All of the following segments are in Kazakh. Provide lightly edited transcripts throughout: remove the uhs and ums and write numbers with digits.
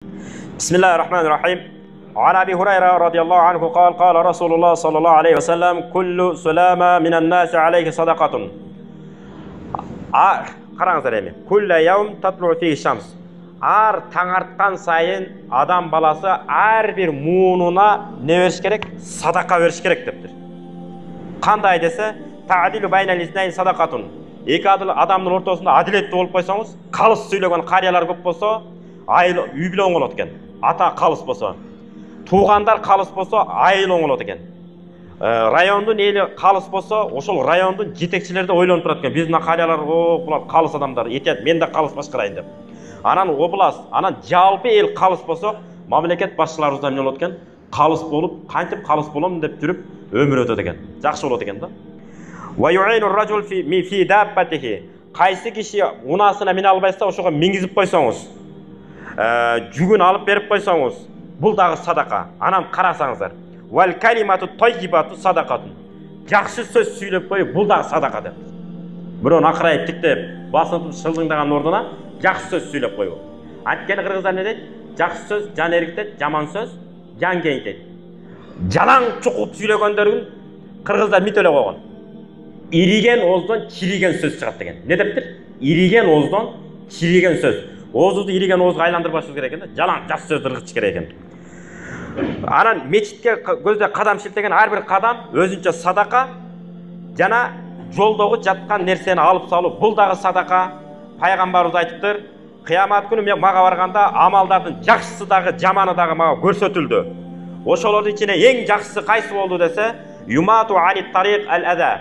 بسم الله الرحمن الرحيم. عن أبي هريرة رضي الله عنه قال قال رسول الله صلى الله عليه وسلم كل سلامة من الناس عليه صدقة. Қараңыздар эми. Күллі яум татлу фи шамс. Ар таңартқан сайын адам баласы әрбір муынына не беріш керек? Садақа беріш керек дептір. Қандай десе, таъдилу байнал иснайни садақатун. Екі адамның ортасында әділетті болып қойсаңыз, қалыс сөйлеген қариялар көп болса, үй біле оңылады екен. Ата қалыс болса, туғандар қалыс болса, айыл оңылады екен. Райондың елі қалыс болса, ошол райондың жетекшілері де ойланып тұрады екен. Біздің қариялар, бұлар қалыс адамдар, етеді, мен де қалыс басқарайын деп. Анан область, анан жалпы ел қалыс болса, мамлекет басшылары да не болады екен? Қалыс болып, қантип қалыс боламын деп жүріп, өмір өтеді екен. Жақсы болады екен да. Ва юъину ар-раджул фи даббатихи. Қайсы киши унасына міне албайса, ошоға мингизип қойсаңыз, жүгін алып беріп қойсаңыз, бұл дағы садақа. Анан қарасаңыздар. Вал калимату таййибату садақатун. Жақсы сөз сөйлеп қойып, бұл дағы садақа деп. Біреуін ақырайып тіктеп, басынып шылдыңдаған орнына жақсы сөз сөйлеп қойып. Анткени қырғыздар не дейді? Жақсы сөз жан еріктет, жаман сөз жан кейітет. Жалаң чұқып сөйлегендерін қырғыздар митөле қойған. Ириген оздан чириген сөз шығады деген. Не дептір? Ириген оздан чириген сөз. Озуды ириген озға айландырбашымыз керек екен. Жалаң жақсы сөз ырғытыш керек екен. Анан мечитке көзде қадам шілтеген әрбір қадам өзінше садақа, жана жолдогу жатқан нерсени алып салу, бұл дағы садақа. Пайғамбарыбыз айтыптыр, қиямат күні мага барганда амалдардың жақсысы дағы, жаманы дағы мага көрсөтүлдү. Ошолордун ичине эң жақсысы кайсы болду десе, юмату ани тариқ ал-ада.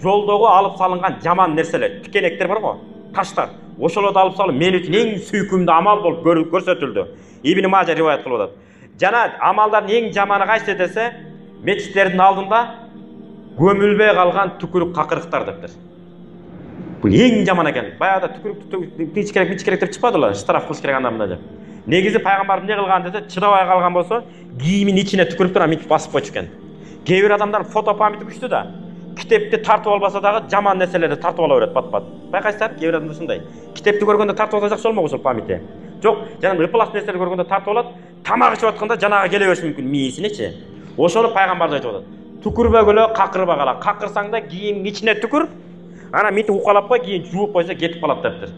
Жолдогу алып салынган жаман нерселер, тикенектер бар го, таштар. Ошолорду алып салып мен үчүн эң сүйкүмдүү амал болуп көрсөтүлдү. Ибн Мажа риваят кылып атат. Жана амалдардын эң жаманы кайсы десе, мечиттердин алдында көмүлбөй калган түкүрүк какырыктар дептир. Бул эң жаман экен. Баягыда түкүрүк мичкерек деп чыкпадылар, штраф кылыш керек анда мында деп. Негизи пайгамбар эмне кылган десе, чыдабай калган болсо, кийиминин ичине түкүрүп тура мичип басып койчу экен. Кээ бир адамдар фото памяти күчтүү да. Китепти тартып албаса дагы жаман нерселерди тартып ала берет бат-бат. Байкайсыздар, кээ бир адамдар ушундай. Китепти көргөндө тартып алса жакшы болмок ошол памяти. Жок, жана ыплас нерселерди көргөндө тартып алат, тамак ичип атканда жанага келе бериши мүмкүн мээсинечи. Ошону пайгамбар айтып атат. Түкүрбөгөлө какырбагала. Какырсаң да кийимдин ичине түкүр. Ана мити укалап кой, кийин жууп койсо кетип калат дептир.